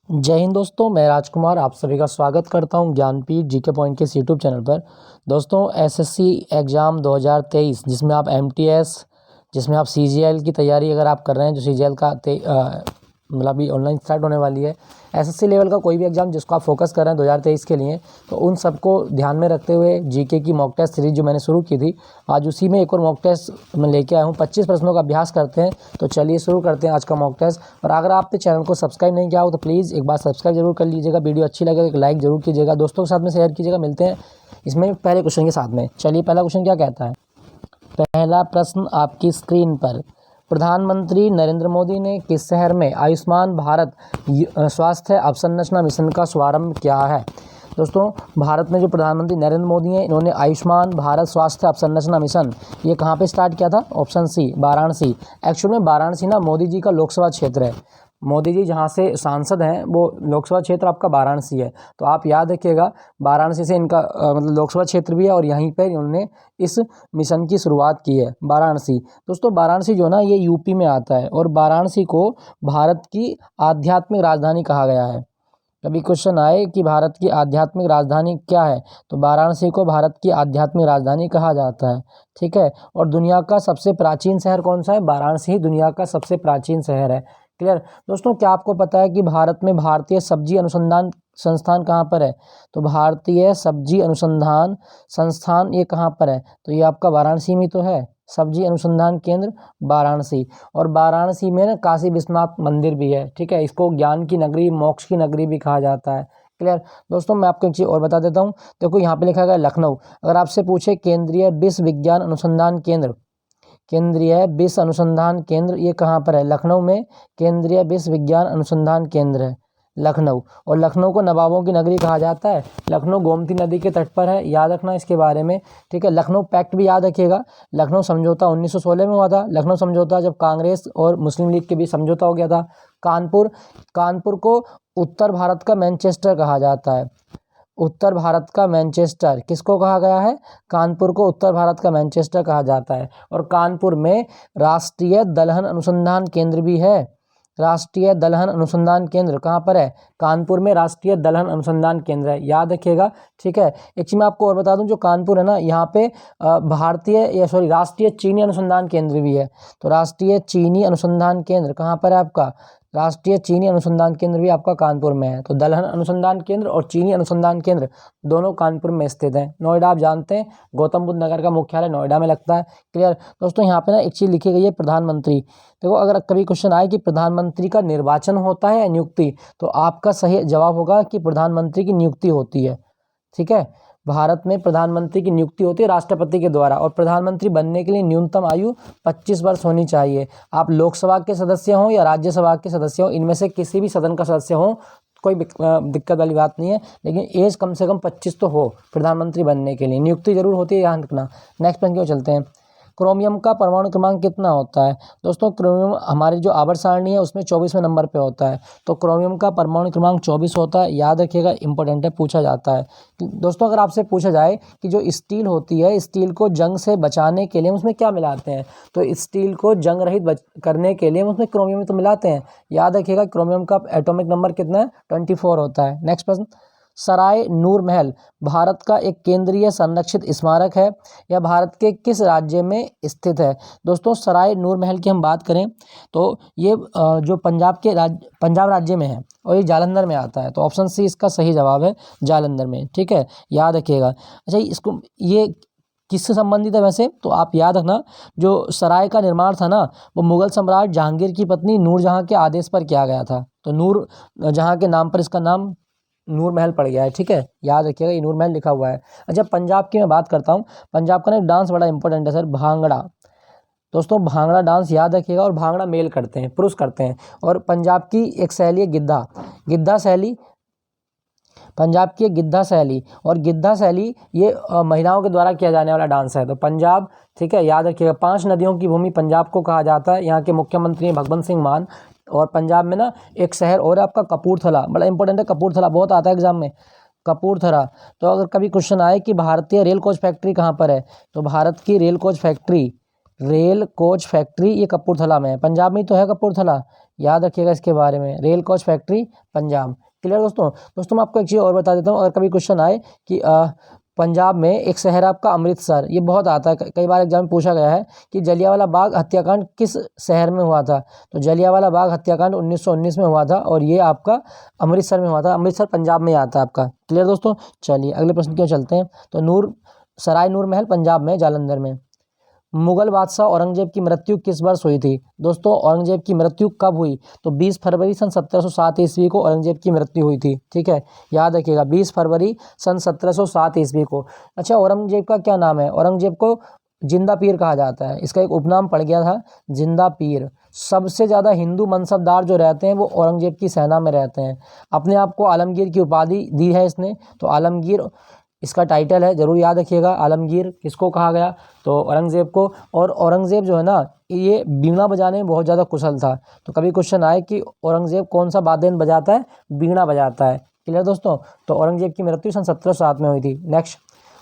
जय हिंद दोस्तों, मैं राजकुमार आप सभी का स्वागत करता हूं ज्ञानपीठ जीके पॉइंट के यूट्यूब चैनल पर। दोस्तों, एसएससी एग्ज़ाम 2023 जिसमें आप एमटीएस, जिसमें आप सीजीएल की तैयारी अगर आप कर रहे हैं, जो सीजीएल का मतलब अभी ऑनलाइन स्टार्ट होने वाली है, एसएससी लेवल का कोई भी एग्ज़ाम जिसको आप फोकस कर रहे हैं 2023 के लिए, तो उन सबको ध्यान में रखते हुए जीके की मॉक टेस्ट सीरीज जो मैंने शुरू की थी, आज उसी में एक और मॉक टेस्ट मैं लेके आया हूँ। 25 प्रश्नों का अभ्यास करते हैं। तो चलिए शुरू करते हैं आज का मॉक टेस्ट। और अगर आपने चैनल को सब्सक्राइब नहीं किया हो तो प्लीज़ एक बार सब्सक्राइब जरूर कर लीजिएगा। वीडियो अच्छी लगे एक लाइक जरूर कीजिएगा, दोस्तों के साथ में शेयर कीजिएगा। मिलते हैं इसमें पहले क्वेश्चन के साथ में। चलिए, पहला क्वेश्चन क्या कहता है। पहला प्रश्न आपकी स्क्रीन पर। प्रधानमंत्री नरेंद्र मोदी ने किस शहर में आयुष्मान भारत स्वास्थ्य अवसंरचना मिशन का शुभारंभ किया है। दोस्तों, भारत में जो प्रधानमंत्री नरेंद्र मोदी हैं, इन्होंने आयुष्मान भारत स्वास्थ्य अवसंरचना मिशन ये कहाँ पे स्टार्ट किया था। Option C, Varanasi. एक्चुअल में वाराणसी ना मोदी जी का लोकसभा क्षेत्र है। मोदी जी जहाँ से सांसद हैं वो लोकसभा क्षेत्र आपका वाराणसी है। तो आप याद रखिएगा, वाराणसी से इनका मतलब लोकसभा क्षेत्र भी है और यहीं पर इन्होंने इस मिशन की शुरुआत की है, वाराणसी। दोस्तों, वाराणसी जो ना ये यूपी में आता है और वाराणसी को भारत की आध्यात्मिक राजधानी कहा गया है। कभी क्वेश्चन आए कि भारत की आध्यात्मिक राजधानी क्या है, तो वाराणसी को भारत की आध्यात्मिक राजधानी कहा जाता है। ठीक है। और दुनिया का सबसे प्राचीन शहर कौन सा है। वाराणसी ही दुनिया का सबसे प्राचीन शहर है। क्लियर। दोस्तों, क्या आपको पता है कि भारत में भारतीय सब्जी अनुसंधान संस्थान कहाँ पर है। तो भारतीय सब्जी अनुसंधान संस्थान ये कहाँ पर है, तो ये आपका वाराणसी में तो है। सब्जी अनुसंधान केंद्र वाराणसी। और वाराणसी में ना काशी विश्वनाथ मंदिर भी है। ठीक है। इसको ज्ञान की नगरी, मोक्ष की नगरी भी कहा जाता है। क्लियर। दोस्तों, मैं आपको एक चीज़ और बता देता हूँ। देखो, यहाँ पे लिखा गया लखनऊ। अगर आपसे पूछे केंद्रीय विश्व विज्ञान अनुसंधान केंद्र, केंद्रीय विश्व अनुसंधान केंद्र ये कहाँ पर है। लखनऊ में केंद्रीय विश्व विज्ञान अनुसंधान केंद्र है, लखनऊ। और लखनऊ को नवाबों की नगरी कहा जाता है। लखनऊ गोमती नदी के तट पर है, याद रखना इसके बारे में। ठीक है। लखनऊ पैक्ट भी याद रखिएगा। लखनऊ समझौता 1916 में हुआ था। लखनऊ समझौता जब कांग्रेस और मुस्लिम लीग के बीच समझौता हो गया था। कानपुर, कानपुर को उत्तर भारत का मैनचेस्टर कहा जाता है। उत्तर भारत का मैनचेस्टर किसको कहा गया है। कानपुर को उत्तर भारत का मैनचेस्टर कहा जाता है। और कानपुर में राष्ट्रीय दलहन अनुसंधान केंद्र भी है। राष्ट्रीय दलहन अनुसंधान केंद्र कहाँ पर है। कानपुर में राष्ट्रीय दलहन अनुसंधान केंद्र है, याद रखिएगा। ठीक है। एक चीज़ मैं आपको और बता दूं, जो कानपुर है ना, यहाँ पे राष्ट्रीय चीनी अनुसंधान केंद्र भी है। तो राष्ट्रीय चीनी अनुसंधान केंद्र कहाँ पर है आपका। राष्ट्रीय चीनी अनुसंधान केंद्र भी आपका कानपुर में है। तो दलहन अनुसंधान केंद्र और चीनी अनुसंधान केंद्र दोनों कानपुर में स्थित हैं। नोएडा आप जानते हैं, गौतम बुद्ध नगर का मुख्यालय नोएडा में लगता है। क्लियर। दोस्तों, यहाँ पे ना एक चीज़ लिखी गई है, प्रधानमंत्री। देखो, अगर कभी क्वेश्चन आए कि प्रधानमंत्री का निर्वाचन होता है या नियुक्ति, तो आपका सही जवाब होगा कि प्रधानमंत्री की नियुक्ति होती है। ठीक है। भारत में प्रधानमंत्री की नियुक्ति होती है राष्ट्रपति के द्वारा। और प्रधानमंत्री बनने के लिए न्यूनतम आयु 25 वर्ष होनी चाहिए। आप लोकसभा के सदस्य हों या राज्यसभा के सदस्य हों, इनमें से किसी भी सदन का सदस्य हों, कोई दिक्कत वाली बात नहीं है, लेकिन एज कम से कम 25 तो हो प्रधानमंत्री बनने के लिए। नियुक्ति जरूर होती है, ध्यान रखना। नेक्स्ट प्रश्न की ओर चलते हैं। क्रोमियम का परमाणु क्रमांक कितना होता है। दोस्तों, क्रोमियम हमारी जो आवर्त सारणी है उसमें 24वें नंबर पे होता है। तो क्रोमियम का परमाणु क्रमांक 24 होता है, याद रखिएगा, इंपॉर्टेंट है, पूछा जाता है। दोस्तों, अगर आपसे पूछा जाए कि जो स्टील होती है, स्टील को जंग से बचाने के लिए उसमें क्या मिलाते हैं, तो स्टील को जंग रहित करने के लिए उसमें क्रोमियम तो मिलाते हैं। याद रखिएगा, क्रोमियम का एटॉमिक नंबर कितना है, 24 होता है। नेक्स्ट प्रश्न। सराय नूर महल भारत का एक केंद्रीय संरक्षित स्मारक है, यह भारत के किस राज्य में स्थित है। दोस्तों, सराय नूर महल की हम बात करें तो ये जो पंजाब राज्य में है और ये जालंधर में आता है। तो ऑप्शन सी इसका सही जवाब है, जालंधर में। ठीक है, याद रखिएगा। अच्छा, इसको ये किससे संबंधित है वैसे, तो आप याद रखना, जो सराय का निर्माण था ना, वो मुगल सम्राट जहांगीर की पत्नी नूरजहां के आदेश पर किया गया था। तो नूर जहां के नाम पर इसका नाम नूर महल पड़ गया है। ठीक है, याद रखिएगा, ये नूर महल लिखा हुआ है। अच्छा, पंजाब की मैं बात करता हूँ। पंजाब का ना एक डांस बड़ा इंपॉर्टेंट है सर, भांगड़ा। दोस्तों, भांगड़ा डांस याद रखिएगा। और भांगड़ा मेल करते हैं, पुरुष करते हैं। और पंजाब की एक शैली है गिद्धा, गिद्धा शैली। पंजाब की एक गिद्धा शैली, और गिद्धा शैली ये महिलाओं के द्वारा किया जाने वाला डांस है। तो पंजाब, ठीक है, याद रखिएगा, 5 नदियों की भूमि पंजाब को कहा जाता है। यहाँ के मुख्यमंत्री हैं भगवंत सिंह मान। और पंजाब में ना एक शहर और है आपका कपूरथला, बड़ा इंपॉर्टेंट है कपूरथला, बहुत आता है एग्जाम में, कपूरथला। तो अगर कभी क्वेश्चन आए कि भारतीय रेल कोच फैक्ट्री कहाँ पर है, तो भारत की rail coach factory rail coach factory ये कपूरथला में है, पंजाब में ही तो है कपूरथला, याद रखिएगा इसके बारे में, rail coach factory Punjab. Clear दोस्तों मैं आपको एक चीज़ और बता देता हूँ, अगर कभी क्वेश्चन आए कि पंजाब में एक शहर है आपका अमृतसर, ये बहुत आता है, कई बार एग्जाम में पूछा गया है कि जलियांवाला बाग हत्याकांड किस शहर में हुआ था, तो जलियांवाला बाग हत्याकांड 1919 में हुआ था और ये आपका अमृतसर में हुआ था, अमृतसर पंजाब में आता है आपका। क्लियर दोस्तों, चलिए अगले प्रश्न की ओर चलते हैं। तो सराय नूर महल पंजाब में, जालंधर में। मुगल बादशाह औरंगजेब की मृत्यु किस वर्ष हुई थी? दोस्तों औरंगजेब की मृत्यु कब हुई? तो 20 फरवरी सन 1707 ईस्वी को औरंगजेब की मृत्यु हुई थी। ठीक है, याद रखिएगा 20 फरवरी सन 1707 ईस्वी को। अच्छा, औरंगजेब का क्या नाम है? औरंगजेब को जिंदा पीर कहा जाता है, इसका एक उपनाम पड़ गया था जिंदा पीर। सबसे ज़्यादा हिंदू मनसबदार जो रहते हैं वो औरंगजेब की सेना में रहते हैं। अपने आप को आलमगीर की उपाधि दी है इसने, तो आलमगीर इसका टाइटल है, जरूर याद रखिएगा। आलमगीर किसको कहा गया? तो औरंगजेब को। और औरंगजेब जो है ना, ये बीणा बजाने में बहुत ज़्यादा कुशल था, तो कभी क्वेश्चन आए कि औरंगजेब कौन सा वाद्य यंत्र बजाता है? बीणा बजाता है। क्लियर दोस्तों, तो औरंगजेब की मृत्यु सन 1707 में हुई थी। नेक्स्ट,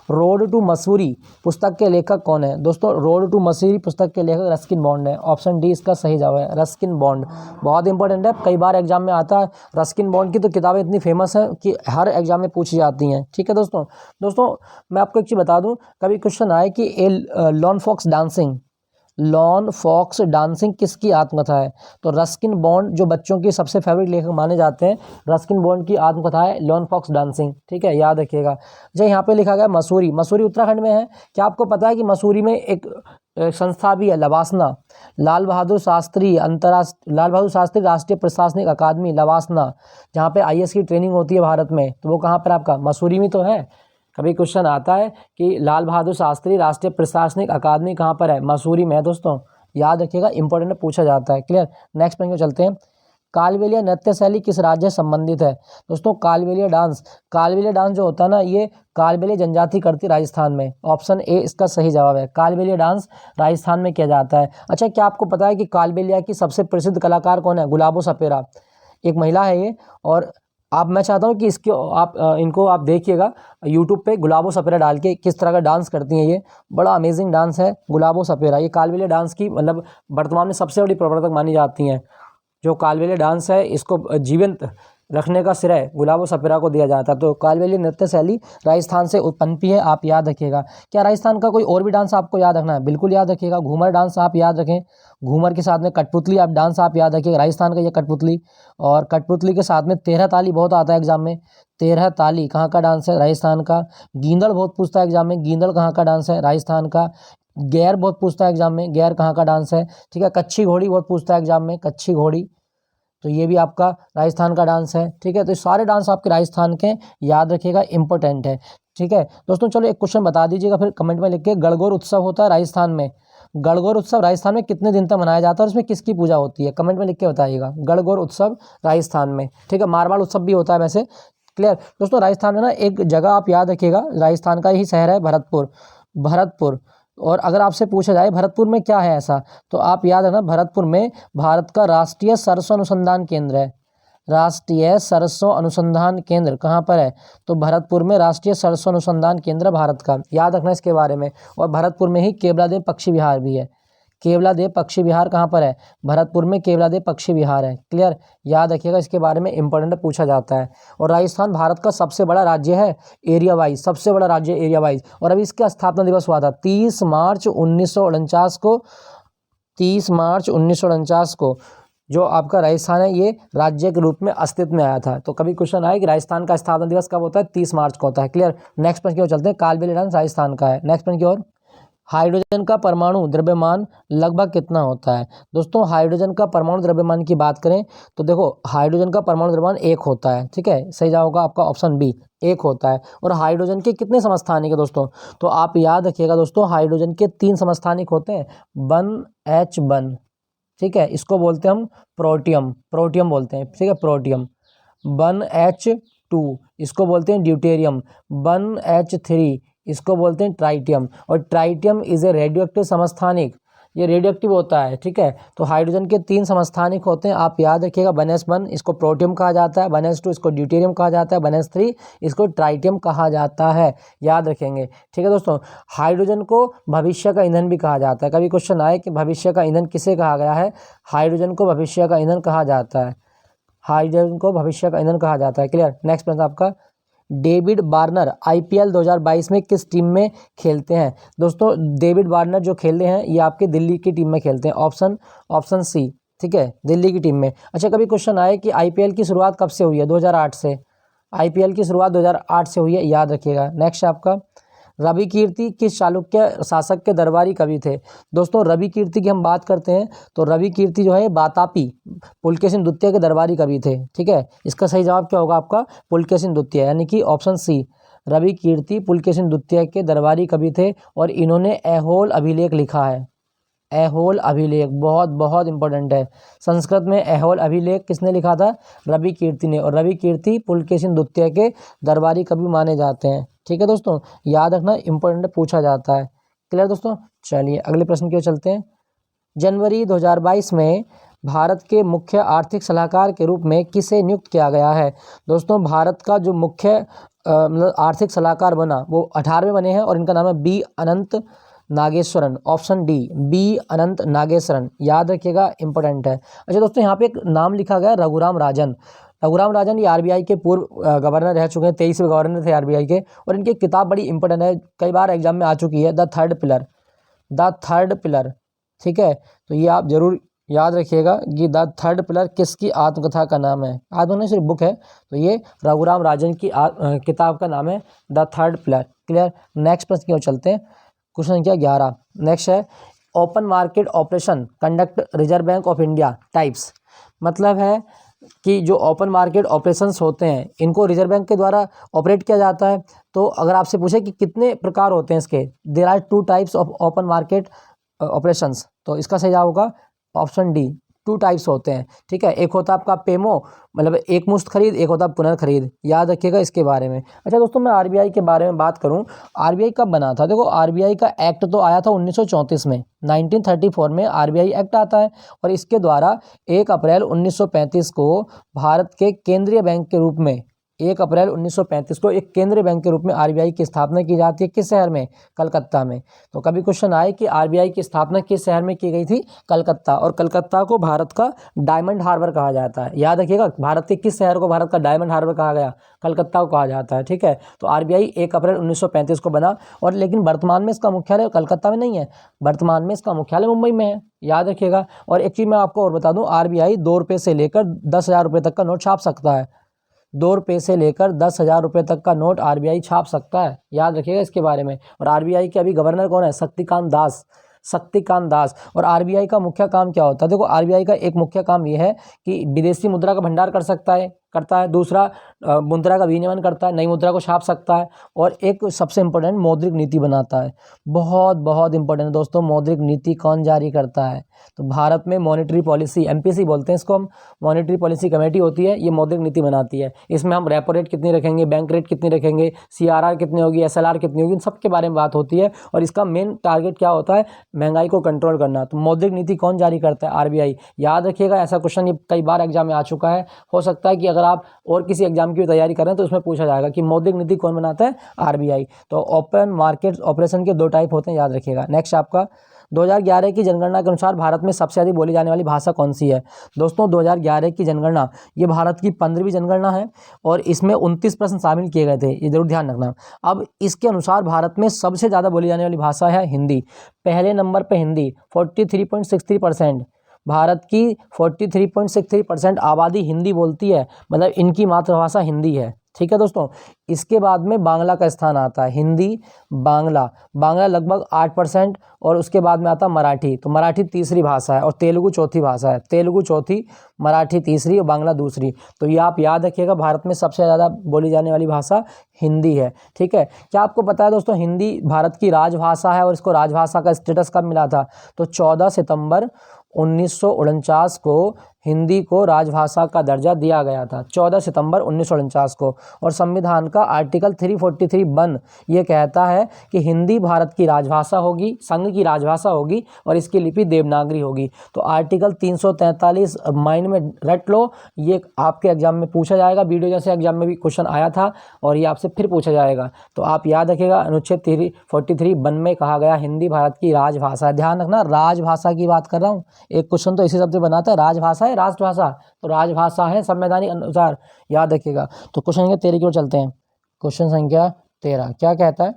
रोड टू मसूरी पुस्तक के लेखक कौन है? दोस्तों रोड टू मसूरी पुस्तक के लेखक रस्किन बॉन्ड है, ऑप्शन डी इसका सही जवाब है, रस्किन बॉन्ड। बहुत इंपॉर्टेंट है, कई बार एग्जाम में आता है। रस्किन बॉन्ड की तो किताबें इतनी फेमस है कि हर एग्जाम में पूछी जाती हैं। ठीक है दोस्तों मैं आपको एक चीज़ बता दूं, कभी क्वेश्चन आए कि लॉन फॉक्स डांसिंग किसकी आत्मकथा है? तो रस्किन बॉन्ड जो बच्चों की सबसे फेवरेट लेखक माने जाते हैं, रस्किन बॉन्ड की आत्मकथा है लॉन फॉक्स डांसिंग। ठीक है, याद रखिएगा। जो यहाँ पे लिखा गया मसूरी, मसूरी उत्तराखंड में है। क्या आपको पता है कि मसूरी में एक संस्था भी है, लवासना, लाल बहादुर शास्त्री राष्ट्रीय प्रशासनिक अकादमी लवासना, जहाँ पे IAS की ट्रेनिंग होती है भारत में, तो वो कहाँ पर आपका मसूरी में तो है। कभी क्वेश्चन आता है कि लाल बहादुर शास्त्री राष्ट्रीय प्रशासनिक अकादमी कहाँ पर है? मसूरी में है दोस्तों, याद रखिएगा, इंपॉर्टेंट पूछा जाता है। क्लियर, नेक्स्ट पॉइंट को चलते हैं। कालबेलिया नृत्य शैली किस राज्य से संबंधित है? दोस्तों कालबेलिया डांस जो होता है ना, ये कालबेलिया जनजाति करती है राजस्थान में, ऑप्शन ए इसका सही जवाब है। कालबेलिया डांस राजस्थान में किया जाता है। अच्छा, क्या आपको पता है कि कालबेलिया की सबसे प्रसिद्ध कलाकार कौन है? गुलाबो सपेरा, एक महिला है ये। और मैं चाहता हूँ कि इनको आप देखिएगा यूट्यूब पे, गुलाबो सपेरा डाल के किस तरह का डांस करती हैं ये, बड़ा अमेजिंग डांस है गुलाबो सपेरा। ये कालबेलिया डांस की मतलब वर्तमान में सबसे बड़ी प्रवर्तक मानी जाती हैं। जो कालबेलिया डांस है, इसको जीवंत रखने का श्रेय गुलाबो सपेरा को दिया जाता है। तो कालबेलिया नृत्य शैली राजस्थान से उत्पन्न है, आप याद रखिएगा। क्या राजस्थान का कोई और भी डांस आपको याद रखना है? बिल्कुल याद रखिएगा, घूमर डांस आप याद रखें, घूमर के साथ में कठपुतली डांस आप याद रखिएगा, राजस्थान का ये कठपुतली। और कठपुतली के साथ में 13 ताली बहुत आता है एग्जाम में, 13 ताली कहाँ का डांस है? राजस्थान का। गींदड़ बहुत पूछता है एग्जाम में, गींदड़ कहाँ का डांस है? राजस्थान का। गैर बहुत पूछता है एग्जाम में, गैर कहाँ का डांस है? ठीक है, कच्छी घोड़ी बहुत पूछता है एग्जाम में, कच्छी घोड़ी, तो ये भी आपका राजस्थान का डांस है। ठीक है, तो सारे डांस आपके राजस्थान के, याद रखिएगा, इंपॉर्टेंट है। ठीक है दोस्तों, चलो एक क्वेश्चन बता दीजिएगा फिर कमेंट में लिख के। गणगौर उत्सव होता है राजस्थान में, गणगौर उत्सव राजस्थान में कितने दिन तक मनाया जाता है और उसमें किसकी पूजा होती है? कमेंट में लिख के बताइएगा। गणगौर उत्सव राजस्थान में। ठीक है, मारवाड़ उत्सव भी होता है वैसे। क्लियर दोस्तों, राजस्थान में ना एक जगह आप याद रखिएगा, राजस्थान का ही शहर है भरतपुर। और अगर आपसे पूछा जाए भरतपुर में क्या है ऐसा, तो आप याद रखना, भरतपुर में भारत का राष्ट्रीय सरसों अनुसंधान केंद्र है। राष्ट्रीय सरसों अनुसंधान केंद्र कहाँ पर है? तो भरतपुर में राष्ट्रीय सरसों अनुसंधान केंद्र भारत का, याद रखना इसके बारे में। और भरतपुर में ही केवलादेव पक्षी विहार भी है। केवलादेव पक्षी विहार कहाँ पर है? भरतपुर में केवलादेव पक्षी विहार है। क्लियर, याद रखिएगा, इसके बारे में इंपॉर्टेंट पूछा जाता है। और राजस्थान भारत का सबसे बड़ा राज्य है एरिया वाइज, सबसे बड़ा राज्य एरिया वाइज। और अभी इसका स्थापना दिवस हुआ था 30 मार्च 1949 को। 30 मार्च 1949 को जो आपका राजस्थान है ये राज्य के रूप में अस्तित्व में आया था। तो कभी क्वेश्चन आया कि राजस्थान का स्थापना दिवस कब होता है? 30 मार्च को होता है। क्लियर, नेक्स्ट प्रश्न की ओर चलते हैं। कालबेलिया डांस राजस्थान का है। नेक्स्ट प्रश्न की ओर। हाइड्रोजन का परमाणु द्रव्यमान लगभग कितना होता है? दोस्तों हाइड्रोजन का परमाणु द्रव्यमान की बात करें तो देखो, हाइड्रोजन का परमाणु द्रव्यमान 1 होता है। ठीक है, सही जवाब होगा आपका ऑप्शन बी, 1 होता है। और हाइड्रोजन के कितने समस्थानिक है दोस्तों? तो आप याद रखिएगा दोस्तों, हाइड्रोजन के 3 समस्थानिक होते हैं, 1H1। ठीक है, इसको बोलते हैं हम प्रोटियम बोलते हैं। ठीक है, प्रोटियम। 1H2 इसको बोलते हैं ड्यूटेरियम। 1H3 इसको बोलते हैं ट्राइटियम। और ट्राइटियम इज ए रेडियोएक्टिव समस्थानिक। ये रेडियो एक्टिव होता है, ठीक है। तो हाइड्रोजन के 3 समस्थानिक होते हैं, आप याद रखिएगा। 1s1 इसको प्रोटियम कहा जाता है, 1s2 इसको ड्यूटेरियम कहा जाता है, 1s3 इसको ट्राइटियम कहा जाता है, याद रखेंगे, ठीक है दोस्तों। हाइड्रोजन को भविष्य का ईंधन भी कहा जाता है। कभी क्वेश्चन आए कि भविष्य का ईंधन किसे कहा गया है, हाइड्रोजन को भविष्य का ईंधन कहा जाता है, हाइड्रोजन को भविष्य का ईंधन कहा जाता है। क्लियर। नेक्स्ट प्रश्न आपका, डेविड वार्नर आईपीएल 2022 में किस टीम में खेलते हैं। दोस्तों डेविड वार्नर जो खेल रहे हैं ये आपके दिल्ली की टीम में खेलते हैं, ऑप्शन सी, ठीक है, दिल्ली की टीम में। अच्छा, कभी क्वेश्चन आए कि आईपीएल की शुरुआत कब से हुई है, 2008 से, आईपीएल की शुरुआत 2008 से हुई है, याद रखिएगा। नेक्स्ट आपका, रवि कीर्ति किस चालुक्य शासक के दरबारी कवि थे। दोस्तों रवि कीर्ति की हम बात करते हैं तो रवि कीर्ति जो है वातापी पुलकेशिन द्वितीय के दरबारी कवि थे, ठीक है। इसका सही जवाब क्या होगा आपका, पुलकेशिन द्वितीय, यानी कि ऑप्शन सी, रवि कीर्ति पुलकेशिन द्वितीय के दरबारी कवि थे और इन्होंने ऐहोल अभिलेख लिखा है। ऐहोल अभिलेख बहुत बहुत इंपॉर्टेंट है। संस्कृत में ऐहोल अभिलेख किसने लिखा था, रवि कीर्ति ने, और रवि कीर्ति पुलकेशिन द्वितीय के दरबारी कवि माने जाते हैं, ठीक है दोस्तों, याद रखना, इंपॉर्टेंट पूछा जाता है। क्लियर दोस्तों। चलिए अगले प्रश्न की ओर चलते हैं। जनवरी 2022 में भारत के मुख्य आर्थिक सलाहकार के रूप में किसे नियुक्त किया गया है। दोस्तों भारत का जो मुख्य मतलब आर्थिक सलाहकार बना वो 18वें बने हैं और इनका नाम है बी अनंत नागेश्वरन, ऑप्शन डी, बी अनंत नागेश्वरन, याद रखिएगा, इंपॉर्टेंट है। अच्छा दोस्तों यहाँ पे एक नाम लिखा गया रघुराम राजन। रघुराम राजन ये आरबीआई के पूर्व गवर्नर रह चुके हैं, 23वें गवर्नर थे आरबीआई के, और इनकी किताब बड़ी इंपॉर्टेंट है, कई बार एग्जाम में आ चुकी है, the third pillar, the third pillar, ठीक है। तो ये आप जरूर याद रखिएगा कि द थर्ड पिलर किसकी आत्मकथा का नाम है, आत्मकथा सिर्फ बुक है, तो ये रघुराम राजन की किताब का नाम है the third pillar. Clear. Next प्रश्न की ओर चलते हैं, क्वेश्चन संख्या 11। नेक्स्ट है, open market operation conduct reserve bank of India types, मतलब है कि जो ओपन मार्केट ऑपरेशंस होते हैं इनको रिजर्व बैंक के द्वारा ऑपरेट किया जाता है। तो अगर आपसे पूछे कि कितने प्रकार होते हैं इसके, there are 2 types of open market operations, तो इसका सही जवाब होगा ऑप्शन डी, 2 टाइप्स होते हैं, ठीक है। एक होता है आपका पेमो, मतलब एक मुश्त खरीद, एक होता है पुनर्खरीद, याद रखिएगा इसके बारे में। अच्छा दोस्तों मैं आरबीआई के बारे में बात करूं, आरबीआई कब बना था। देखो आरबीआई का एक्ट तो आया था 1934 में, 1934 में आरबीआई एक्ट आता है और इसके द्वारा 1 अप्रैल 1935 को भारत के केंद्रीय बैंक के रूप में, 1 अप्रैल 1935 को एक केंद्रीय बैंक के रूप में आरबीआई की स्थापना की जाती है, किस शहर में, कलकत्ता में। तो कभी क्वेश्चन आए कि आरबीआई की स्थापना किस शहर में की गई थी, कलकत्ता, और कलकत्ता को भारत का डायमंड हार्बर कहा जाता है, याद रखिएगा, भारत के किस शहर को भारत का डायमंड हार्बर कहा गया, कलकत्ता को कहा जाता है, ठीक है। तो आरबीआई 1 अप्रैल 1935 को बना, और लेकिन वर्तमान में इसका मुख्यालय कलकत्ता में नहीं है, वर्तमान में इसका मुख्यालय मुंबई में है, याद रखिएगा। और एक चीज़ मैं आपको और बता दूं, आरबीआई 2 रुपये से लेकर 10,000 रुपये तक का नोट छाप सकता है, 2 रुपये से लेकर 10,000 रुपये तक का नोट आरबीआई छाप सकता है, याद रखिएगा इसके बारे में। और आरबीआई के अभी गवर्नर कौन है, शक्तिकांत दास, शक्तिकांत दास। और आरबीआई का मुख्य काम क्या होता है, देखो आरबीआई का एक मुख्य काम ये है कि विदेशी मुद्रा का भंडार करता है, दूसरा मुद्रा का विनियमन करता है, नई मुद्रा को छाप सकता है, और एक सबसे इंपॉर्टेंट मौद्रिक नीति बनाता है। बहुत बहुत इंपॉर्टेंट है दोस्तों, मौद्रिक नीति कौन जारी करता है, तो भारत में मॉनेटरी पॉलिसी, एमपीसी बोलते हैं इसको हम, मॉनेटरी पॉलिसी कमेटी होती है, ये मौद्रिक नीति बनाती है। इसमें हम रेपो रेट कितनी रखेंगे, बैंक रेट कितनी रखेंगे, सीआरआर कितनी होगी, एसएलआर कितनी होगी, इन सब के बारे में बात होती है। और इसका मेन टारगेट क्या होता है, महंगाई को कंट्रोल करना। तो मौद्रिक नीति कौन जारी करता है, आरबीआई, याद रखिएगा। ऐसा क्वेश्चन ये कई बार एग्जाम में आ चुका है, हो सकता है कि अगर आप और किसी एग्जाम की तैयारी कर रहे हैं तो उसमें पूछा जाएगा कि मौद्रिक नीति कौन बनाता है, आरबीआई। तो ओपन मार्केट ऑपरेशन के 2 टाइप होते हैं, याद रखिएगा। नेक्स्ट आपका 2011 की जनगणना के अनुसार भारत में सबसे अधिक बोली जाने वाली भाषा कौन सी है। दोस्तों 2011 की जनगणना ये भारत की 15वीं जनगणना है और इसमें 29 प्रश्न शामिल किए गए थे, ये जरूर ध्यान रखना। अब इसके अनुसार भारत में सबसे ज़्यादा बोली जाने वाली भाषा है हिंदी, पहले नंबर पर हिंदी 43.63%, भारत की 43.63% आबादी हिंदी बोलती है, मतलब इनकी मातृभाषा हिंदी है, ठीक है दोस्तों। इसके बाद में बांग्ला का स्थान आता है, हिंदी बांग्ला लगभग 8%, और उसके बाद में आता मराठी, तो मराठी तीसरी भाषा है, और तेलुगु चौथी भाषा है, तेलुगु चौथी, मराठी तीसरी और बांग्ला दूसरी। तो ये आप याद रखिएगा, भारत में सबसे ज़्यादा बोली जाने वाली भाषा हिंदी है, ठीक है। क्या आपको पता है दोस्तों हिंदी भारत की राजभाषा है और इसको राजभाषा का स्टेटस कब मिला था, तो 14 सितंबर 1949 को हिंदी को राजभाषा का दर्जा दिया गया था 14 सितंबर 1949 को। और संविधान का आर्टिकल 343(1) ये कहता है कि हिंदी भारत की राजभाषा होगी, संघ की राजभाषा होगी और इसकी लिपि देवनागरी होगी। तो आर्टिकल 343 माइंड में रट लो, ये आपके एग्जाम में पूछा जाएगा। वीडियो जैसे एग्जाम में भी क्वेश्चन आया था और ये आपसे फिर पूछा जाएगा, तो आप याद रखिएगा। अनुच्छेद 343(1) में कहा गया हिंदी भारत की राजभाषा है। ध्यान रखना, राजभाषा की बात कर रहा हूँ। एक क्वेश्चन तो इसी शब्द से बनाता है, राजभाषा है राष्ट्रभाषा, तो राजभाषा है संवैधानिक अनुसार, याद रखिएगा। तो क्वेश्चन संख्या 13 की ओर चलते हैं। क्वेश्चन संख्या 13 क्या कहता है?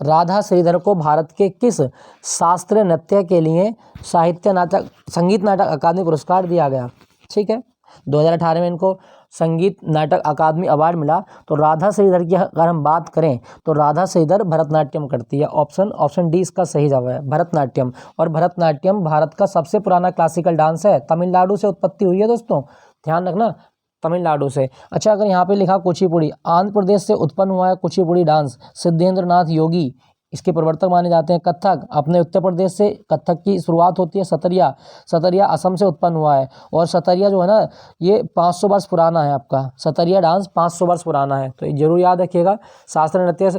राधा श्रीधर को भारत के किस शास्त्रीय नृत्य के लिए साहित्य नाटक संगीत नाटक अकादमी पुरस्कार दिया गया? ठीक है, 2018 में इनको संगीत नाटक अकादमी अवार्ड मिला। तो राधा श्रीधर की अगर हम बात करें तो राधा श्रीधर भरतनाट्यम करती है। ऑप्शन डी इसका सही जवाब है, भरतनाट्यम। और भरतनाट्यम भारत का सबसे पुराना क्लासिकल डांस है, तमिलनाडु से उत्पत्ति हुई है दोस्तों, ध्यान रखना, तमिलनाडु से। अच्छा, अगर यहाँ पे लिखा कुचिपुड़ी, आंध्र प्रदेश से उत्पन्न हुआ है कुचिपुड़ी डांस, सिद्धेंद्र नाथ योगी इसके प्रवर्तक माने जाते हैं। कथक अपने उत्तर प्रदेश से कथक की शुरुआत होती है। सतरिया असम से उत्पन्न हुआ है। और सतरिया जो है ना, ये 500 वर्ष पुराना है। आपका सतरिया डांस 500 वर्ष पुराना है, तो ये जरूर याद रखिएगा। शास्त्रीय नृत्य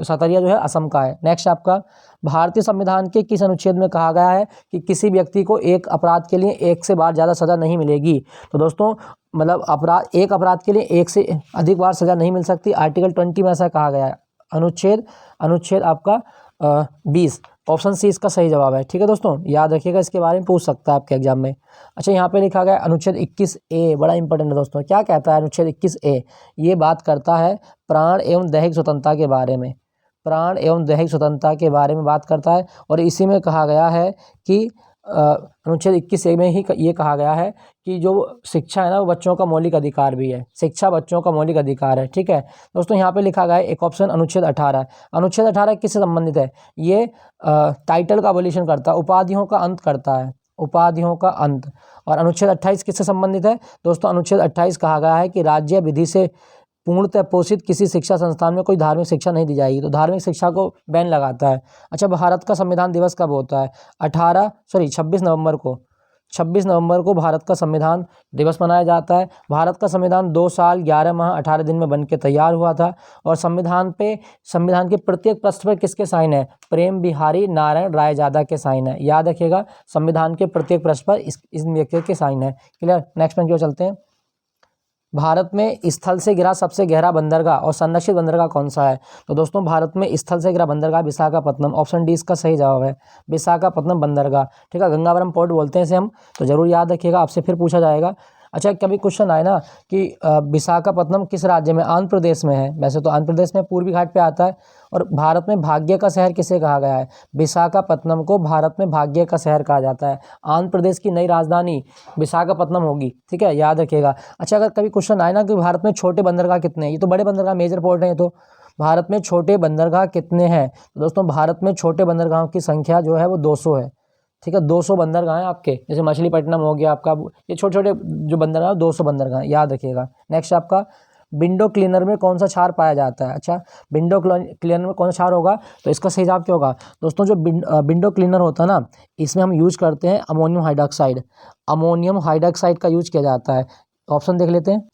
सतरिया जो है असम का है। नेक्स्ट आपका, भारतीय संविधान के किस अनुच्छेद में कहा गया है कि किसी व्यक्ति को एक अपराध के लिए एक से बार ज़्यादा सज़ा नहीं मिलेगी? तो दोस्तों मतलब एक अपराध के लिए एक से अधिक बार सज़ा नहीं मिल सकती। आर्टिकल 20 में ऐसा कहा गया है। अनुच्छेद आपका 20, ऑप्शन सी इसका सही जवाब है। ठीक है दोस्तों, याद रखिएगा, इसके बारे में पूछ सकता है आपके एग्जाम में। अच्छा, यहाँ पे लिखा गया अनुच्छेद 21A, बड़ा इंपॉर्टेंट है दोस्तों। क्या कहता है अनुच्छेद 21A? ये बात करता है प्राण एवं दैहिक स्वतंत्रता के बारे में, प्राण एवं दैहिक स्वतंत्रता के बारे में बात करता है। और इसी में कहा गया है कि अनुच्छेद 21A में ही ये कहा गया है कि जो शिक्षा है ना, वो बच्चों का मौलिक अधिकार भी है। शिक्षा बच्चों का मौलिक अधिकार है। ठीक है दोस्तों, यहाँ पे लिखा गया है एक ऑप्शन अनुच्छेद 18। अनुच्छेद 18 किससे संबंधित है? ये टाइटल का अबोलिशन करता है, उपाधियों का अंत करता है, उपाधियों का अंत। और अनुच्छेद 28 किससे संबंधित है दोस्तों? अनुच्छेद 28 कहा गया है कि राज्य विधि से पूर्णतः पोषित किसी शिक्षा संस्थान में कोई धार्मिक शिक्षा नहीं दी जाएगी, तो धार्मिक शिक्षा को बैन लगाता है। अच्छा, भारत का संविधान दिवस कब होता है? 26 नवंबर को। 26 नवंबर को भारत का संविधान दिवस मनाया जाता है। भारत का संविधान 2 साल 11 माह 18 दिन में बनके तैयार हुआ था। और संविधान के प्रत्येक पृष्ठ पर किसके साइन है? प्रेम बिहारी नारायण रायजादा के साइन है। याद रखिएगा, संविधान के प्रत्येक पृष्ठ पर इस व्यक्ति के साइन है। क्लियर? नेक्स्ट में क्यों चलते हैं। भारत में स्थल से घिरा सबसे गहरा बंदरगाह और संरक्षित बंदरगाह कौन सा है? तो दोस्तों भारत में स्थल से घिरा बंदरगाह विशाखापत्तनम, ऑप्शन डी इसका सही जवाब है, विशाखापत्तनम बंदरगाह। ठीक है, गंगावरम पोर्ट बोलते हैं इसे हम, तो जरूर याद रखिएगा, आपसे फिर पूछा जाएगा। अच्छा, कभी क्वेश्चन आए ना कि विशाखापत्तनम किस राज्य में? आंध्र प्रदेश में है। वैसे तो आंध्र प्रदेश में पूर्वी घाट पे आता है। और भारत में भाग्य का शहर किसे कहा गया है? विशाखापत्तनम को भारत में भाग्य का शहर कहा जाता है। आंध्र प्रदेश की नई राजधानी विशाखापत्तनम होगी। ठीक है, याद रखिएगा। अच्छा, अगर कभी क्वेश्चन आए ना कि भारत में छोटे बंदरगाह कितने हैं? ये तो बड़े बंदरगाह मेजर पोर्ट हैं, ये तो भारत में छोटे बंदरगाह कितने हैं? तो दोस्तों भारत में छोटे बंदरगाहों की संख्या जो है वो 200 है। ठीक है, 200 बंदरगाह हैं आपके, जैसे मछलीपट्टनम हो गया आपका, ये छोटे छोटे जो बंदरगाह 200 बंदरगाह, याद रखिएगा। नेक्स्ट आपका, विंडो क्लीनर में कौन सा क्षार पाया जाता है? अच्छा, विंडो क्लीनर में कौन सा क्षार होगा? तो इसका सही जवाब क्या होगा दोस्तों? जो विंडो क्लीनर होता है ना, इसमें हम यूज करते हैं अमोनियम हाइड्रॉक्साइड, अमोनियम हाइड्रॉक्साइड का यूज किया जाता है। ऑप्शन देख लेते हैं,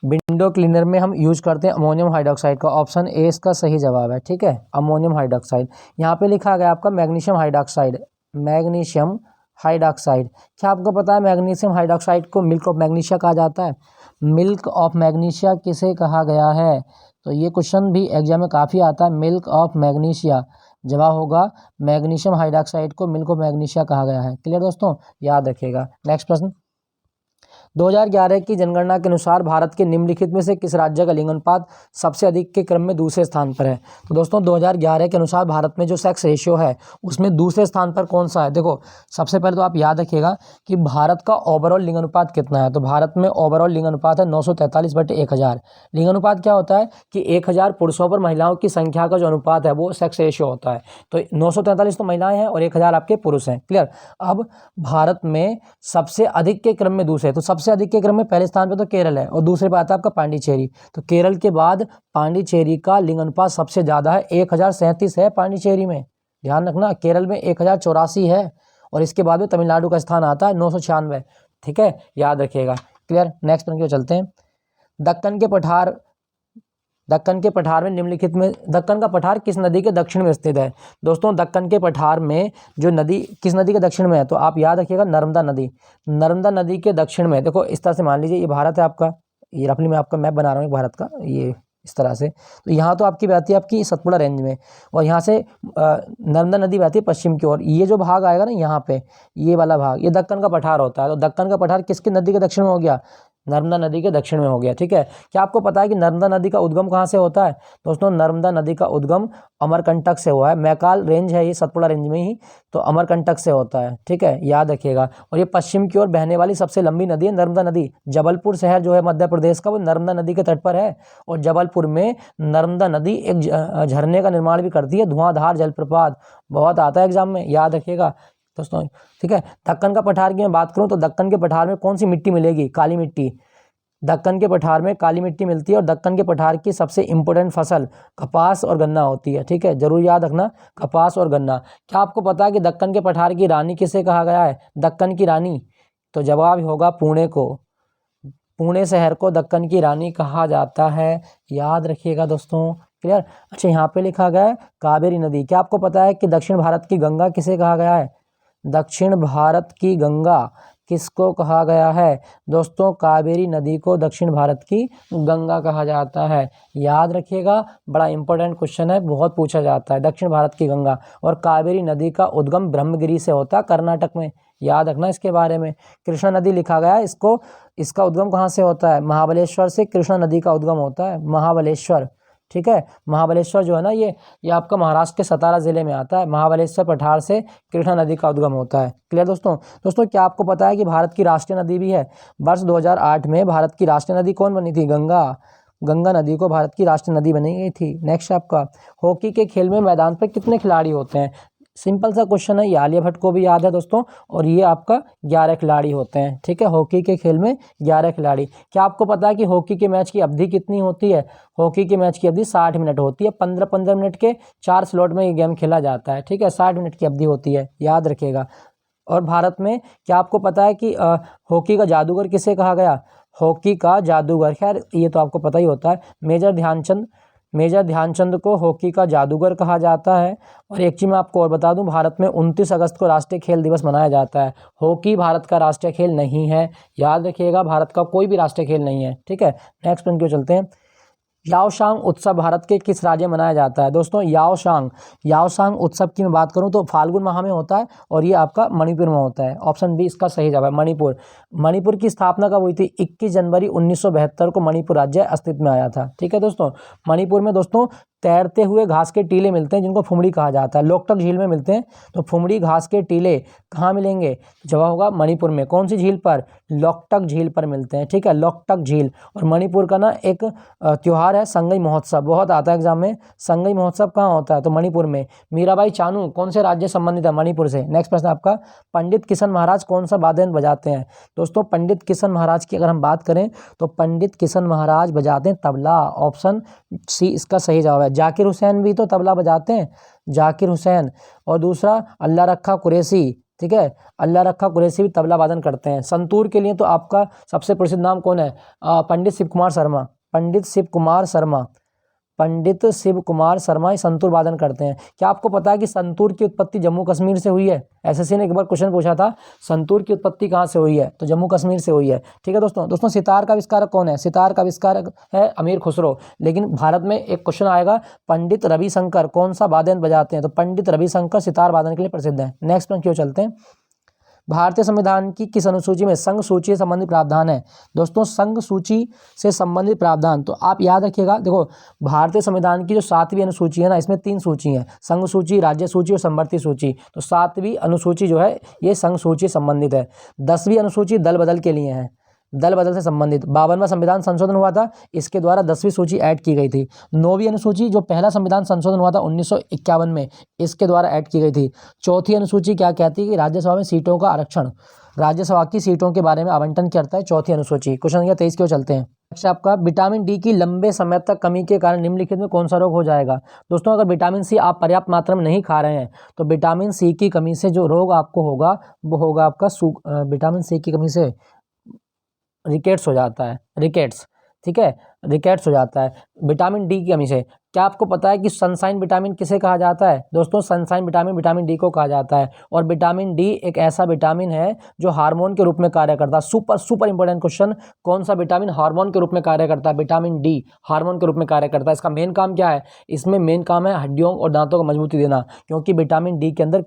विंडो क्लीनर में हम यूज करते हैं अमोनियम हाइड्रॉक्साइड का, ऑप्शन ए इसका सही जवाब है। ठीक है, अमोनियम हाइड्रॉक्साइड। यहाँ पे लिखा गया आपका मैग्नीशियम हाइड्रॉक्साइड, मैग्नीशियम हाइड्रॉक्साइड। क्या आपको पता है मैग्नीशियम हाइड्रॉक्साइड को मिल्क ऑफ मैग्नीशिया कहा जाता है? मिल्क ऑफ मैग्नीशिया किसे कहा गया है? तो ये क्वेश्चन भी एग्जाम में काफ़ी आता है, मिल्क ऑफ मैग्नीशिया। जवाब होगा मैग्नीशियम हाइड्रॉक्साइड को मिल्क ऑफ मैग्नीशिया कहा गया है। क्लियर दोस्तों, याद रखिएगा। नेक्स्ट प्रश्न, 2011 की जनगणना के अनुसार भारत के निम्नलिखित में से किस राज्य का लिंग अनुपात सबसे अधिक के क्रम में दूसरे स्थान पर है? तो दोस्तों 2011 के अनुसार भारत में जो सेक्स रेशियो है उसमें दूसरे स्थान पर कौन सा है? देखो, सबसे पहले तो आप याद रखिएगा कि भारत का ओवरऑल लिंग अनुपात कितना है। तो भारत में ओवरऑल लिंग अनुपात है 943/1000। लिंग अनुपात क्या होता है कि 1000 पुरुषों पर महिलाओं की संख्या का जो अनुपात है वो सेक्स रेशियो होता है। तो 943 तो महिलाएं हैं और 1000 आपके पुरुष हैं। क्लियर? अब भारत में सबसे अधिक के क्रम में दूसरे, तो सबसे अधिक के क्रम में पहले स्थान पे तो केरल है और दूसरे पे आता है आपका पांडिचेरी। तो केरल के बाद पांडिचेरी का लिंग अनुपात सबसे ज्यादा है, 1037 है पांडिचेरी में। ध्यान रखना, केरल में 1084 है। और इसके बाद में तमिलनाडु का स्थान आता है 996। ठीक है, याद रखिएगा। क्लियर। नेक्स्ट प्रश्न की ओर चलते हैं। दक्कन के पठार में निम्नलिखित में दक्कन का पठार किस नदी के दक्षिण में स्थित है? दोस्तों दक्कन के पठार में जो नदी किस नदी के दक्षिण में है, तो आप याद रखिएगा नर्मदा नदी। नर्मदा नदी के दक्षिण में, देखो इस तरह से मान लीजिए ये भारत है आपका, ये रफली मैं आपका मैप बना रहा हूँ भारत का, ये इस तरह से। तो यहाँ तो आपकी बहती है आपकी सतपुड़ा रेंज में, और यहाँ से नर्मदा नदी बहती है पश्चिम की ओर। ये जो भाग आएगा ना यहाँ पे, ये वाला भाग, ये दक्कन का पठार होता है। तो दक्कन का पठार किसकी नदी के दक्षिण में हो गया? नर्मदा नदी के दक्षिण में हो गया। ठीक है। क्या आपको पता है कि नर्मदा नदी का उद्गम कहाँ से होता है? दोस्तों नर्मदा नदी का उद्गम अमरकंटक से हुआ है। मैकाल रेंज है ये सतपुड़ा रेंज में ही, तो अमरकंटक से होता है। ठीक है, याद रखिएगा। और ये पश्चिम की ओर बहने वाली सबसे लंबी नदी है नर्मदा नदी। जबलपुर शहर जो है मध्य प्रदेश का, वो नर्मदा नदी के तट पर है। और जबलपुर में नर्मदा नदी एक झरने का निर्माण भी करती है, धुआंधार जलप्रपात, बहुत आता है एग्जाम में, याद रखिएगा दोस्तों। ठीक है। दक्कन का पठार की मैं बात करूं तो दक्कन के पठार में कौन सी मिट्टी मिलेगी? काली मिट्टी। दक्कन के पठार में काली मिट्टी मिलती है। और दक्कन के पठार की सबसे इंपॉर्टेंट फसल कपास और गन्ना होती है। ठीक है, जरूर याद रखना, कपास और गन्ना। क्या आपको पता है कि दक्कन के पठार की रानी किसे कहा गया है? दक्कन की रानी, तो जवाब होगा पुणे को। पुणे शहर को दक्कन की रानी कहा जाता है, याद रखिएगा दोस्तों। क्लियर। अच्छा, यहाँ पे लिखा गया है कावेरी नदी। क्या आपको पता है कि दक्षिण भारत की गंगा किसे कहा गया है? दक्षिण भारत की गंगा किसको कहा गया है? दोस्तों कावेरी नदी को दक्षिण भारत की गंगा कहा जाता है, याद रखिएगा। बड़ा इंपॉर्टेंट क्वेश्चन है, बहुत पूछा जाता है। दक्षिण भारत की गंगा। और कावेरी नदी का उद्गम ब्रह्मगिरी से होता है, कर्नाटक में, याद रखना इसके बारे में। कृष्णा नदी लिखा गया है, इसका उद्गम कहाँ से होता है? महाबलेश्वर से कृष्णा नदी का उद्गम होता है, महाबलेश्वर। ठीक है, महाबलेश्वर जो है ना, ये आपका महाराष्ट्र के सतारा जिले में आता है। महाबलेश्वर पठार से कृष्णा नदी का उद्गम होता है। क्लियर दोस्तों। दोस्तों क्या आपको पता है कि भारत की राष्ट्रीय नदी भी है? वर्ष 2008 में भारत की राष्ट्रीय नदी कौन बनी थी? गंगा। गंगा नदी को भारत की राष्ट्रीय नदी बनी गई थी। नेक्स्ट आपका, हॉकी के खेल में मैदान पर कितने खिलाड़ी होते हैं? सिंपल सा क्वेश्चन है, ये आलिया भट्ट को भी याद है दोस्तों। और ये आपका 11 खिलाड़ी होते हैं। ठीक है, हॉकी के खेल में 11 खिलाड़ी। क्या आपको पता है कि हॉकी के मैच की अवधि कितनी होती है? हॉकी के मैच की अवधि 60 मिनट होती है। 15-15 मिनट के 4 स्लॉट में ये गेम खेला जाता है। ठीक है, 60 मिनट की अवधि होती है, याद रखिएगा। और भारत में क्या आपको पता है कि हॉकी का जादूगर किसे कहा गया? हॉकी का जादूगर, खैर ये तो आपको पता ही होता है, मेजर ध्यानचंद को हॉकी का जादूगर कहा जाता है। और एक चीज़ मैं आपको और बता दूं, भारत में 29 अगस्त को राष्ट्रीय खेल दिवस मनाया जाता है। हॉकी भारत का राष्ट्रीय खेल नहीं है, याद रखिएगा, भारत का कोई भी राष्ट्रीय खेल नहीं है। ठीक है, नेक्स्ट प्रश्न की ओर चलते हैं। याओशांग उत्सव भारत के किस राज्य में मनाया जाता है? दोस्तों याओशांग उत्सव की मैं बात करूं तो फाल्गुन माह में होता है, और ये आपका मणिपुर में होता है। ऑप्शन बी इसका सही जवाब है, मणिपुर। मणिपुर की स्थापना कब हुई थी? 21 जनवरी 1972 को मणिपुर राज्य अस्तित्व में आया था। ठीक है दोस्तों। मणिपुर में दोस्तों तैरते हुए घास के टीले मिलते हैं, जिनको फुमड़ी कहा जाता है, लोकटक झील में मिलते हैं। तो फुमड़ी घास के टीले कहाँ मिलेंगे? जवाब होगा मणिपुर में। कौन सी झील पर? लोकटक झील पर मिलते हैं। ठीक है, लोकटक झील। और मणिपुर का ना एक त्योहार है संगई महोत्सव, बहुत आता है एग्जाम में। संगई महोत्सव कहाँ होता है? तो मणिपुर में। मीराबाई चानू कौन से राज्य संबंधित है? मणिपुर से। नेक्स्ट प्रश्न आपका, पंडित किशन महाराज कौन सा वाद्य यंत्र बजाते हैं? दोस्तों पंडित किशन महाराज की अगर हम बात करें तो पंडित किशन महाराज बजाते हैं तबला। ऑप्शन सी इसका सही जवाब है। जाकिर हुसैन भी तो तबला बजाते हैं, जाकिर हुसैन। और दूसरा अल्लाह रखा कुरैशी, ठीक है, अल्लाह रखा कुरैशी भी तबला वादन करते हैं। संतूर के लिए तो आपका सबसे प्रसिद्ध नाम कौन है? पंडित शिव कुमार शर्मा। पंडित शिव कुमार शर्मा ही संतूर वादन करते हैं। क्या आपको पता है कि संतूर की उत्पत्ति जम्मू कश्मीर से हुई है? एसएससी ने एक बार क्वेश्चन पूछा था, संतूर की उत्पत्ति कहाँ से हुई है? तो जम्मू कश्मीर से हुई है। ठीक है दोस्तों सितार का आविष्कारक कौन है? सितार का आविष्कारक है अमीर खुसरो। लेकिन भारत में एक क्वेश्चन आएगा, पंडित रविशंकर कौन सा वाद्य यंत्र बजाते हैं? तो पंडित रविशंकर सितार वादन के लिए प्रसिद्ध है। नेक्स्ट प्रश्न की ओर चलते हैं। भारतीय संविधान की किस अनुसूची में संघ सूची से संबंधित प्रावधान है? दोस्तों संघ सूची से संबंधित प्रावधान तो आप याद रखिएगा, देखो भारतीय संविधान की जो 7वीं अनुसूची है ना, इसमें 3 सूची हैं, संघ सूची, राज्य सूची और समवर्ती सूची। तो 7वीं अनुसूची जो है ये संघ सूची संबंधित है। 10वीं अनुसूची दल बदल के लिए है, दल बदल से संबंधित। 52वां संविधान संशोधन हुआ था, इसके द्वारा 10वीं सूची ऐड की गई थी। 9वीं अनुसूची जो पहला संविधान संशोधन हुआ था 1951 में, इसके द्वारा ऐड की गई थी। 4थी अनुसूची क्या कहती है कि राज्यसभा में सीटों का आरक्षण, राज्यसभा की सीटों के बारे में आवंटन करता है 4थी अनुसूची। क्वेश्चन संख्या 23 की ओर चलते हैं। अच्छा आपका विटामिन डी की लंबे समय तक कमी के कारण निम्नलिखित में कौन सा रोग हो जाएगा? दोस्तों अगर विटामिन सी आप पर्याप्त मात्रा में नहीं खा रहे हैं तो विटामिन सी की कमी से जो रोग आपको होगा वो होगा आपका विटामिन सी की कमी से रिकेट्स हो जाता है, रिकेट्स, ठीक है, रिकेट्स हो जाता है विटामिन डी की कमी से। क्या आपको पता है कि सनशाइन विटामिन किसे कहा जाता है? दोस्तों सनशाइन विटामिन विटामिन डी को कहा जाता है। और विटामिन डी एक ऐसा विटामिन है जो हार्मोन के रूप में कार्य करता है। सुपर सुपर इंपॉर्टेंट क्वेश्चन, कौन सा विटामिन हार्मोन के रूप में कार्य करता है? विटामिन डी हार्मोन के रूप में कार्य करता है। इसका मेन काम क्या है? इसमें मेन काम है हड्डियों और दांतों को मजबूती देना, क्योंकि विटामिन डी के अंदर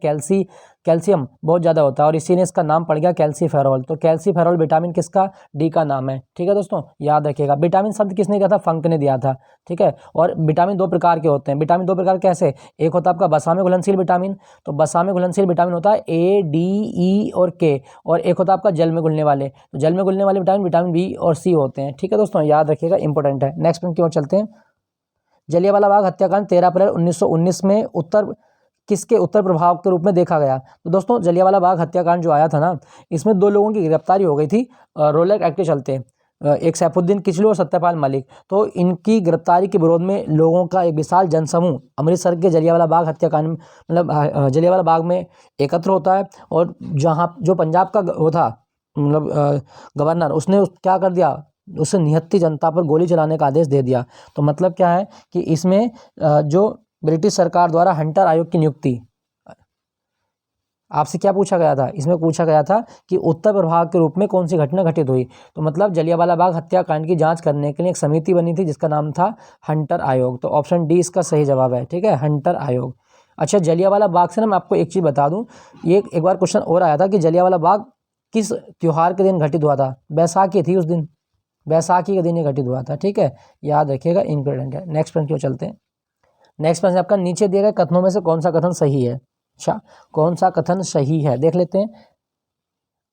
कैल्शियम बहुत ज़्यादा होता है और इसी ने इसका नाम पड़ गया कैल्सीफेरॉल। तो कैल्सीफेरॉल विटामिन किसका? डी का नाम है, ठीक है दोस्तों, याद रखिएगा। विटामिन शब्द किसने दिया था? फंक ने दिया था, ठीक है। और विटामिन 2 प्रकार के होते हैं। विटामिन 2 प्रकार कैसे? एक होता है आपका वसा में घुलनशील विटामिन, तो वसा में घुलनशील विटामिन होता है ए, डी, ई और के। और एक होता है आपका जल में घुलने वाले, तो जल में घुलने वाले विटामिन विटामिन बी और सी होते हैं, ठीक है दोस्तों, याद रखिएगा, इंपॉर्टेंट है। नेक्स्ट पॉइंट की ओर चलते हैं। जलियांवाला बाग हत्याकांड 13 अप्रैल 1919 में किसके उत्तर प्रभाव के रूप में देखा गया? तो दोस्तों जलियांवाला बाग हत्याकांड जो आया था ना, इसमें 2 लोगों की गिरफ्तारी हो गई थी रोलर एक्ट के चलते, एक सैफुद्दीन किचलू और सत्यपाल मलिक। तो इनकी गिरफ्तारी के विरोध में लोगों का एक विशाल जनसमूह अमृतसर के जलियांवाला बाग हत्याकांड मतलब जलियांवाला बाग में एकत्र होता है। और जहाँ जो पंजाब का वो था मतलब गवर्नर, उसने क्या कर दिया, उससे निहत्थी जनता पर गोली चलाने का आदेश दे दिया। तो मतलब क्या है कि इसमें जो ब्रिटिश सरकार द्वारा हंटर आयोग की नियुक्ति, आपसे क्या पूछा गया था? इसमें पूछा गया था कि उत्तर प्रभाग के रूप में कौन सी घटना घटित हुई। तो मतलब जलियांवाला बाग हत्याकांड की जांच करने के लिए एक समिति बनी थी जिसका नाम था हंटर आयोग। तो ऑप्शन डी इसका सही जवाब है, ठीक है, हंटर आयोग। अच्छा, जलियांवाला बाग से ना मैं आपको एक चीज़ बता दूं, ये एक बार क्वेश्चन और आया था कि जलियांवाला बाग किस त्यौहार के दिन घटित हुआ था? बैसाखी थी उस दिन, बैसाखी के दिन ये घटित हुआ था, ठीक है, याद रखिएगा, इंपॉर्टेंट है। नेक्स्ट पॉइंट क्यों चलते हैं। नेक्स्ट प्रश्न आपका, नीचे दिए गए कथनों में से कौन सा कथन सही है? अच्छा, कौन सा कथन सही है देख लेते हैं।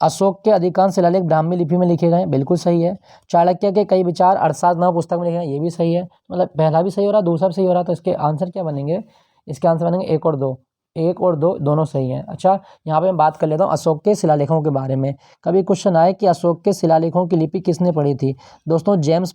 अशोक के अधिकांश शिलालेख ब्राह्मी लिपि में लिखे गए हैं, बिल्कुल सही है। चाणक्य के कई विचार अर्थशास्त्र नामक पुस्तक में लिखे हैं, ये भी सही है। मतलब पहला भी सही हो रहा है, दूसरा भी सही हो रहा है, तो इसके आंसर क्या बनेंगे? इसके आंसर बनेंगे 1 और 2, 1 और 2 दोनों सही हैं। अच्छा, यहाँ पे मैं बात कर लेता हूँ अशोक के शिलालेखों के बारे में। कभी क्वेश्चन आए कि अशोक के शिलालेखों की लिपि किसने पढ़ी थी? दोस्तों जेम्स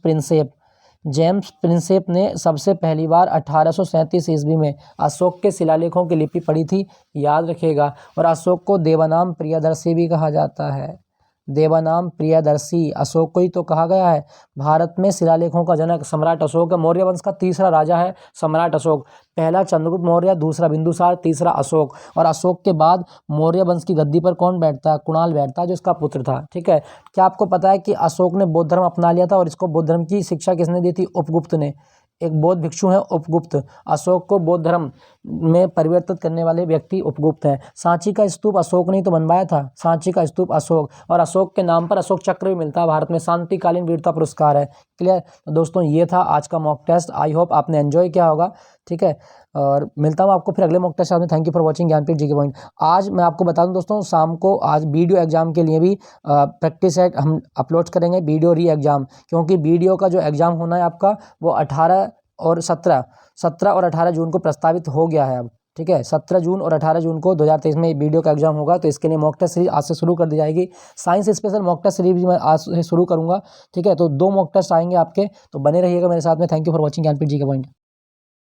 प्रिंसेप ने सबसे पहली बार 1837 ईस्वी में अशोक के शिलालेखों की लिपि पढ़ी थी, याद रखिएगा। और अशोक को देवानाम प्रियदर्शी भी कहा जाता है, देवानाम प्रियदर्शी, अशोक को ही तो कहा गया है। भारत में शिलालेखों का जनक सम्राट अशोक है। मौर्य वंश का तीसरा राजा है सम्राट अशोक। पहला चंद्रगुप्त मौर्य, दूसरा बिंदुसार, तीसरा अशोक। और अशोक के बाद मौर्य वंश की गद्दी पर कौन बैठता है? कुणाल बैठता है, जो इसका पुत्र था, ठीक है। क्या आपको पता है कि अशोक ने बौद्ध धर्म अपना लिया था और इसको बौद्ध धर्म की शिक्षा किसने दी थी? उपगुप्त ने। एक बौद्ध भिक्षु हैं उपगुप्त, अशोक को बौद्ध धर्म में परिवर्तित करने वाले व्यक्ति उपगुप्त हैं। सांची का स्तूप अशोक ने ही तो बनवाया था, सांची का स्तूप अशोक। और अशोक के नाम पर अशोक चक्र भी मिलता है भारत में, शांतिकालीन वीरता पुरस्कार है। क्लियर? तो दोस्तों ये था आज का मॉक टेस्ट, आई होप आपने एंजॉय किया होगा, ठीक है। और मिलता हूँ आपको फिर अगले मॉक टेस्ट में। Thank you for watching Jnanpith GK point. आज मैं आपको बता दूं दोस्तों, शाम को आज वीडियो एग्जाम के लिए भी प्रैक्टिस सेट हम अपलोड करेंगे, वीडियो री एग्जाम, क्योंकि वीडियो का जो एग्जाम होना है आपका वो 17 और 18 जून को प्रस्तावित हो गया है अब, ठीक है। 17 जून और 18 जून को 2023 में वीडियो का एग्जाम होगा। तो इसके लिए मॉक टेस्ट सीरीज आज से शुरू कर दी जाएगी। Science special mock test series मैं आज से शुरू करूंगा, ठीक है। तो 2 मॉक टेस्ट आएंगे आपके, तो बने रहिएगा मेरे साथ में। Thank you for watching Jnanpith GK point.